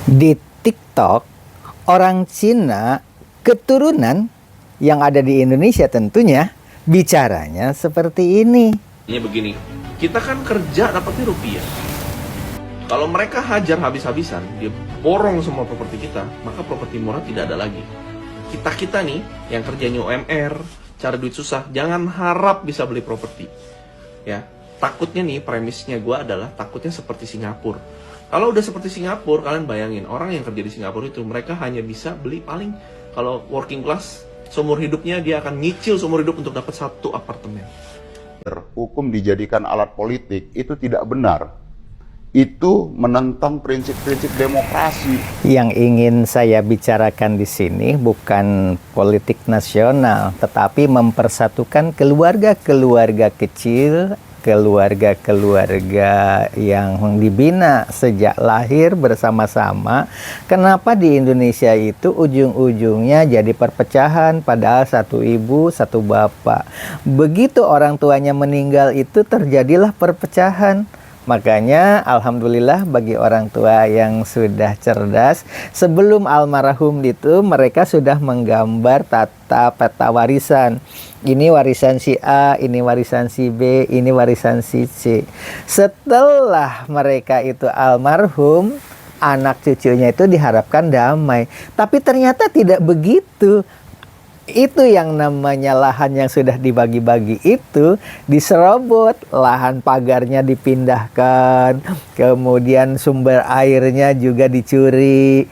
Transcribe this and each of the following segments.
Di TikTok, orang Cina keturunan yang ada di Indonesia tentunya bicaranya seperti ini. Ini begini, kita kan kerja dapatnya rupiah. Kalau mereka hajar habis-habisan, dia borong semua properti kita, maka properti murah tidak ada lagi. Kita nih, yang kerjanya UMR, cari duit susah, jangan harap bisa beli properti. Ya, takutnya nih, premisnya gue adalah takutnya seperti Singapura. Kalau udah seperti Singapura, kalian bayangin, orang yang kerja di Singapura itu, mereka hanya bisa beli paling, kalau working class, seumur hidupnya dia akan nyicil seumur hidup untuk dapat satu apartemen. Hukum dijadikan alat politik itu tidak benar. Itu menentang prinsip-prinsip demokrasi. Yang ingin saya bicarakan di sini bukan politik nasional, tetapi mempersatukan keluarga-keluarga kecil, keluarga-keluarga yang dibina sejak lahir bersama-sama. Kenapa di Indonesia itu ujung-ujungnya jadi perpecahan, padahal satu ibu, satu bapak. Begitu orang tuanya meninggal itu terjadilah perpecahan. Makanya alhamdulillah bagi orang tua yang sudah cerdas, sebelum almarhum itu mereka sudah menggambar tata peta warisan. Ini warisan si A, ini warisan si B, ini warisan si C. Setelah mereka itu almarhum, anak cucunya itu diharapkan damai. Tapi ternyata tidak begitu. Itu yang namanya lahan yang sudah dibagi-bagi itu diserobot, lahan pagarnya dipindahkan, kemudian sumber airnya juga dicuri.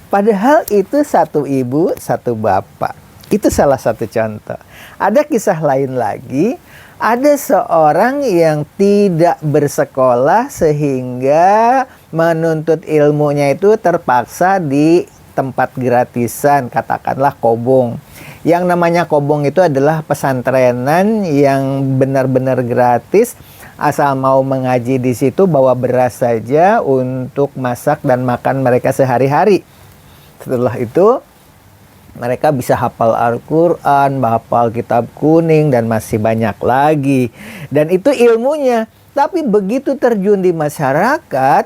Padahal itu satu ibu, satu bapak. Itu salah satu contoh. Ada kisah lain lagi, ada seorang yang tidak bersekolah sehingga menuntut ilmunya itu terpaksa di tempat gratisan, katakanlah kobong. Yang namanya kobong itu adalah pesantrenan yang benar-benar gratis, asal mau mengaji di situ bawa beras saja untuk masak dan makan mereka sehari-hari. Setelah itu mereka bisa hafal Al-Quran, hafal kitab kuning dan masih banyak lagi. Dan itu ilmunya. Tapi begitu terjun di masyarakat,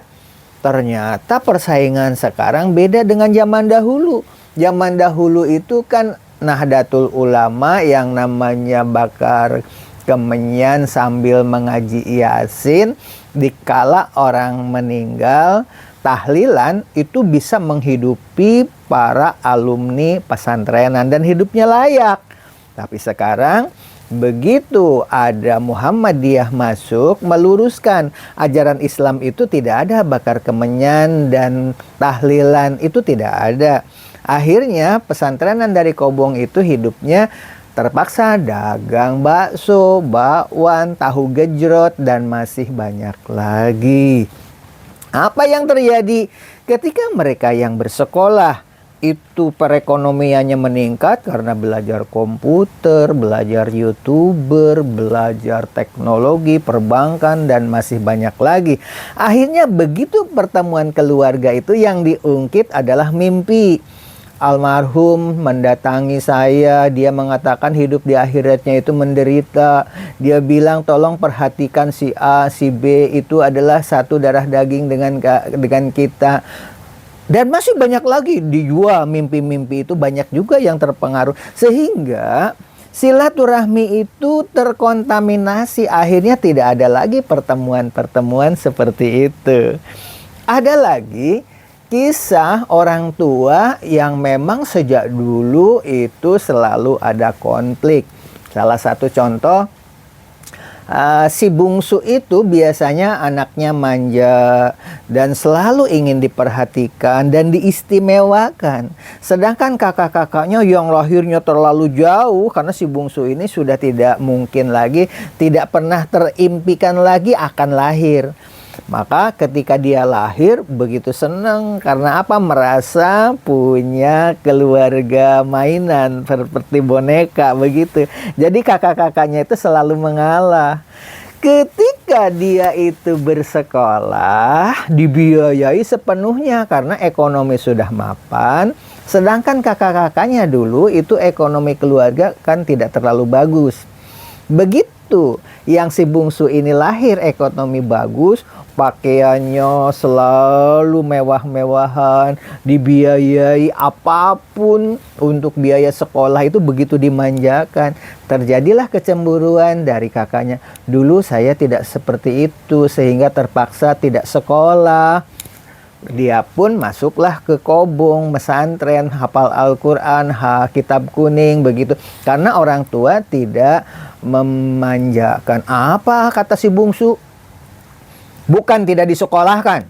ternyata persaingan sekarang beda dengan zaman dahulu. Zaman dahulu itu kan Nahdlatul Ulama yang namanya bakar kemenyan sambil mengaji Yasin. Dikala orang meninggal, tahlilan itu bisa menghidupi para alumni pesantrenan dan hidupnya layak. Tapi sekarang begitu ada Muhammadiyah masuk, meluruskan ajaran Islam itu tidak ada bakar kemenyan dan tahlilan, itu tidak ada. Akhirnya pesantrenan dari kobong itu hidupnya terpaksa dagang bakso, bakwan, tahu gejrot, dan masih banyak lagi. Apa yang terjadi ketika mereka yang bersekolah itu perekonomiannya meningkat karena belajar komputer, belajar YouTuber, belajar teknologi, perbankan, dan masih banyak lagi. Akhirnya begitu pertemuan keluarga itu yang diungkit adalah mimpi. Almarhum mendatangi saya, dia mengatakan hidup di akhiratnya itu menderita. Dia bilang tolong perhatikan si A, si B itu adalah satu darah daging dengan kita. Dan masih banyak lagi dijual mimpi-mimpi itu, banyak juga yang terpengaruh. Sehingga silaturahmi itu terkontaminasi. Akhirnya tidak ada lagi pertemuan-pertemuan seperti itu. Ada lagi kisah orang tua yang memang sejak dulu itu selalu ada konflik. Salah satu contoh, si bungsu itu biasanya anaknya manja dan selalu ingin diperhatikan dan diistimewakan. Sedangkan kakak-kakaknya yang lahirnya terlalu jauh, karena si bungsu ini sudah tidak mungkin lagi, tidak pernah terimpikan lagi akan lahir. Maka ketika dia lahir begitu senang, karena apa? Merasa punya keluarga mainan seperti boneka begitu. Jadi kakak-kakaknya itu selalu mengalah. Ketika dia itu bersekolah, dibiayai sepenuhnya karena ekonomi sudah mapan. Sedangkan kakak-kakaknya dulu itu ekonomi keluarga kan tidak terlalu bagus. Begitu yang si bungsu ini lahir ekonomi bagus, pakaiannya selalu mewah-mewahan, dibiayai apapun untuk biaya sekolah itu begitu dimanjakan. Terjadilah kecemburuan dari kakaknya. Dulu saya tidak seperti itu sehingga terpaksa tidak sekolah. Dia pun masuklah ke kobong, pesantren, hafal Al-Quran, kitab kuning begitu. Karena orang tua tidak memanjakan. Apa kata si bungsu? Bukan tidak disekolahkan,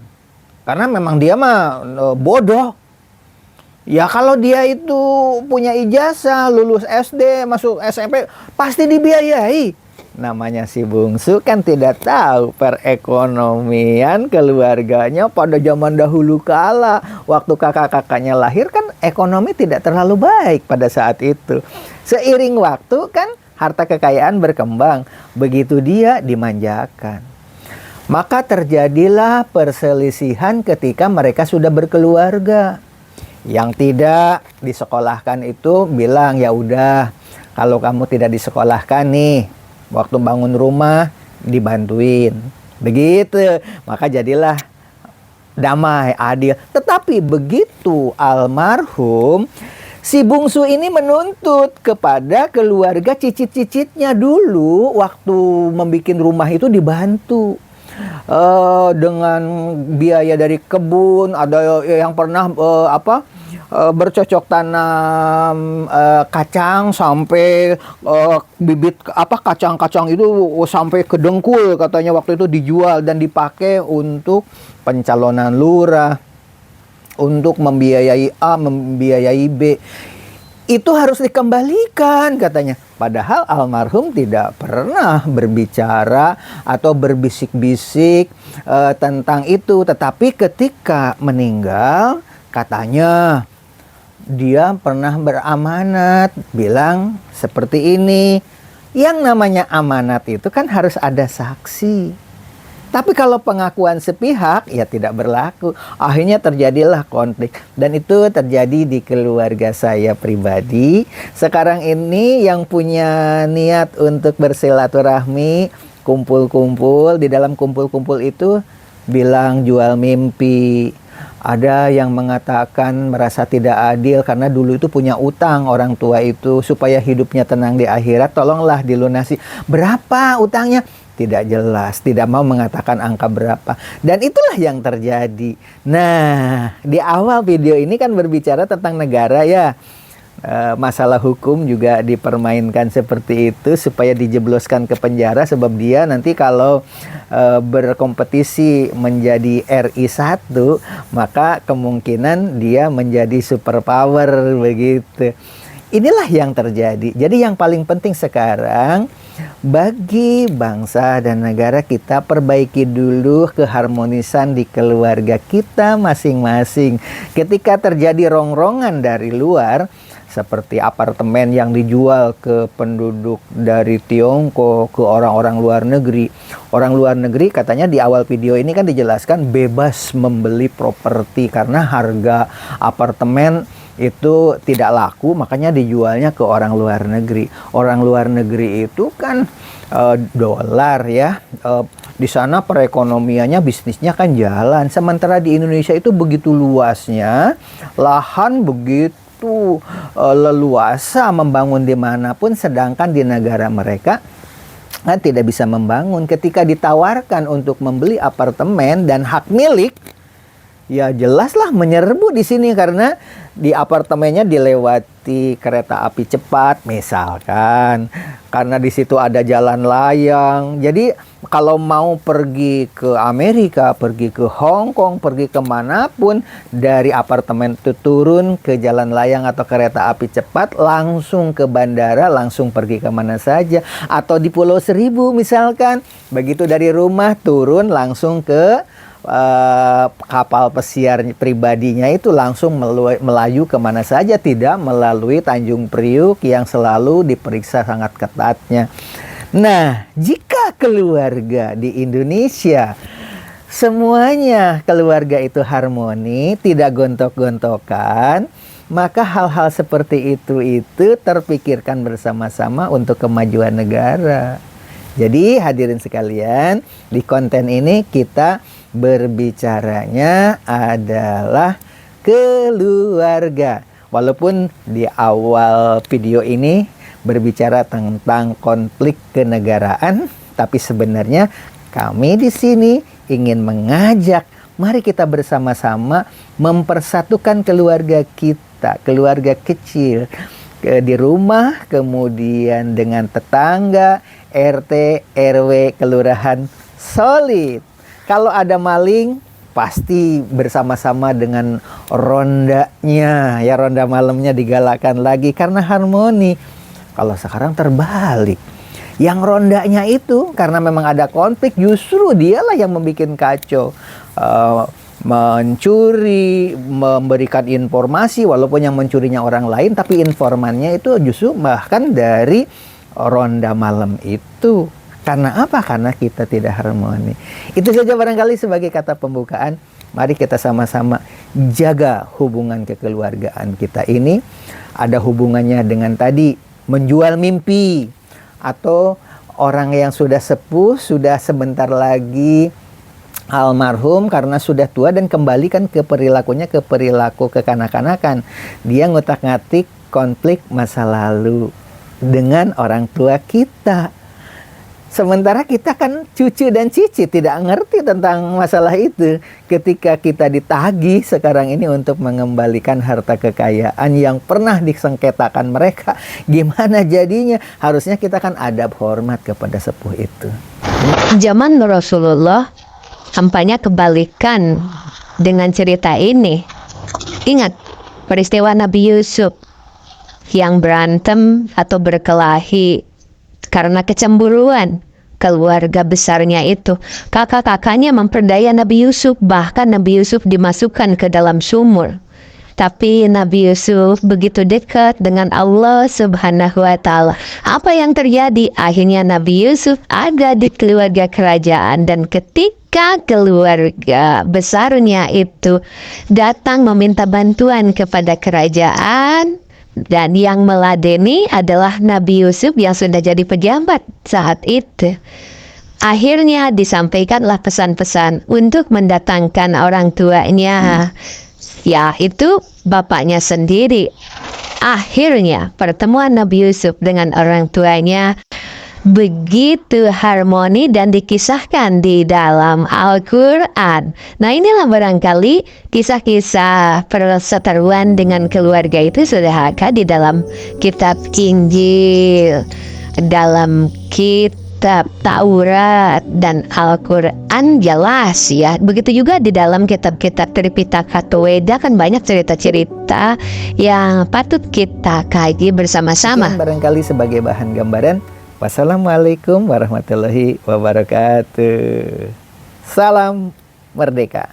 karena memang dia mah bodoh. Ya kalau dia itu punya ijazah, lulus SD, masuk SMP, pasti dibiayai. Namanya si bungsu kan tidak tahu perekonomian keluarganya pada zaman dahulu kala. Waktu kakak-kakaknya lahir kan ekonomi tidak terlalu baik pada saat itu. Seiring waktu kan harta kekayaan berkembang, begitu dia dimanjakan. Maka terjadilah perselisihan ketika mereka sudah berkeluarga. Yang tidak disekolahkan itu bilang, ya udah, kalau kamu tidak disekolahkan nih, waktu bangun rumah dibantuin. Begitu. Maka jadilah damai, adil. Tetapi begitu almarhum, si bungsu ini menuntut kepada keluarga cicit-cicitnya dulu waktu membuat rumah itu dibantu. Dengan biaya dari kebun, ada yang pernah bercocok tanam kacang sampai bibit kacang-kacang itu sampai ke dengkul, katanya waktu itu dijual dan dipakai untuk pencalonan lurah, untuk membiayai A, membiayai B. Itu harus dikembalikan katanya. Padahal almarhum tidak pernah berbicara atau berbisik-bisik tentang itu. Tetapi ketika meninggal, katanya dia pernah beramanat, bilang seperti ini. Yang namanya amanat itu kan harus ada saksi. Tapi kalau pengakuan sepihak, ya tidak berlaku. Akhirnya terjadilah konflik. Dan itu terjadi di keluarga saya pribadi. Sekarang ini yang punya niat untuk bersilaturahmi, kumpul-kumpul. Di dalam kumpul-kumpul itu bilang jual mimpi. Ada yang mengatakan merasa tidak adil karena dulu itu punya utang orang tua itu. Supaya hidupnya tenang di akhirat, tolonglah dilunasi. Berapa utangnya? Tidak jelas, tidak mau mengatakan angka berapa. Dan itulah yang terjadi. Nah, di awal video ini kan berbicara tentang negara ya. Masalah hukum juga dipermainkan seperti itu supaya dijebloskan ke penjara. Sebab dia nanti kalau berkompetisi menjadi RI 1, maka kemungkinan dia menjadi superpower begitu. Inilah yang terjadi. Jadi yang paling penting sekarang, bagi bangsa dan negara kita perbaiki dulu keharmonisan di keluarga kita masing-masing. Ketika terjadi rongrongan dari luar, seperti apartemen yang dijual ke penduduk dari Tiongkok, ke orang-orang luar negeri. Orang luar negeri katanya di awal video ini kan dijelaskan bebas membeli properti karena harga apartemen itu tidak laku, makanya dijualnya ke orang luar negeri. Orang luar negeri itu kan dolar ya. Di sana perekonomiannya, bisnisnya kan jalan. Sementara di Indonesia itu begitu luasnya, lahan begitu leluasa membangun dimanapun, sedangkan di negara mereka kan tidak bisa membangun. Ketika ditawarkan untuk membeli apartemen dan hak milik, ya jelaslah menyerbu di sini karena di apartemennya dilewati kereta api cepat misalkan, karena di situ ada jalan layang. Jadi kalau mau pergi ke Amerika, pergi ke Hong Kong, pergi kemanapun, dari apartemen itu turun ke jalan layang atau kereta api cepat, langsung ke bandara, langsung pergi kemana saja. Atau di Pulau Seribu misalkan, begitu dari rumah turun langsung ke kapal pesiar pribadinya itu langsung melaju kemana saja, tidak melalui Tanjung Priuk yang selalu diperiksa sangat ketatnya. Nah, jika keluarga di Indonesia semuanya keluarga itu harmoni, tidak gontok-gontokan, maka hal-hal seperti itu terpikirkan bersama-sama untuk kemajuan negara. Jadi hadirin sekalian, di konten ini kita berbicaranya adalah keluarga. Walaupun di awal video ini berbicara tentang konflik kenegaraan, tapi sebenarnya kami di sini ingin mengajak, mari kita bersama-sama mempersatukan keluarga kita, keluarga kecil, di rumah, kemudian dengan tetangga, RT, RW, kelurahan, solid. Kalau ada maling, pasti bersama-sama dengan rondanya, ya ronda malamnya digalakan lagi karena harmoni. Kalau sekarang terbalik, yang rondanya itu karena memang ada konflik, justru dialah yang membuat kacau, mencuri, memberikan informasi, walaupun yang mencurinya orang lain, tapi informannya itu justru bahkan dari ronda malam itu. Karena apa? Karena kita tidak harmoni. Itu saja barangkali sebagai kata pembukaan. Mari kita sama-sama jaga hubungan kekeluargaan kita ini. Ada hubungannya dengan tadi menjual mimpi, atau orang yang sudah sepuh, sudah sebentar lagi almarhum karena sudah tua dan kembalikan ke perilakunya, ke perilaku kekanak-kanakan. Dia ngutak-ngatik konflik masa lalu dengan orang tua kita. Sementara kita kan cucu dan cici tidak ngerti tentang masalah itu. Ketika kita ditagih sekarang ini untuk mengembalikan harta kekayaan yang pernah disengketakan mereka, gimana jadinya? Harusnya kita kan adab hormat kepada sepuh itu. Zaman Rasulullah tampaknya kebalikan dengan cerita ini. Ingat peristiwa Nabi Yusuf yang berantem atau berkelahi karena kecemburuan keluarga besarnya itu. Kakak-kakaknya memperdaya Nabi Yusuf, bahkan Nabi Yusuf dimasukkan ke dalam sumur. Tapi Nabi Yusuf begitu dekat dengan Allah Subhanahu wa Ta'ala. Apa yang terjadi? Akhirnya Nabi Yusuf ada di keluarga kerajaan, dan ketika keluarga besarnya itu datang meminta bantuan kepada kerajaan, dan yang meladeni adalah Nabi Yusuf yang sudah jadi pejabat saat itu. Akhirnya disampaikanlah pesan-pesan untuk mendatangkan orang tuanya, yaitu bapaknya sendiri. Akhirnya pertemuan Nabi Yusuf dengan orang tuanya begitu harmoni dan dikisahkan di dalam Al-Quran. Nah, inilah barangkali kisah-kisah perseteruan dengan keluarga itu sudah ada di dalam kitab Injil, dalam kitab Taurat dan Al-Quran, jelas ya. Begitu juga di dalam kitab-kitab Tripitaka Weda, kan banyak cerita-cerita yang patut kita kaji bersama-sama. Barangkali sebagai bahan gambaran. Wassalamualaikum warahmatullahi wabarakatuh. Salam merdeka.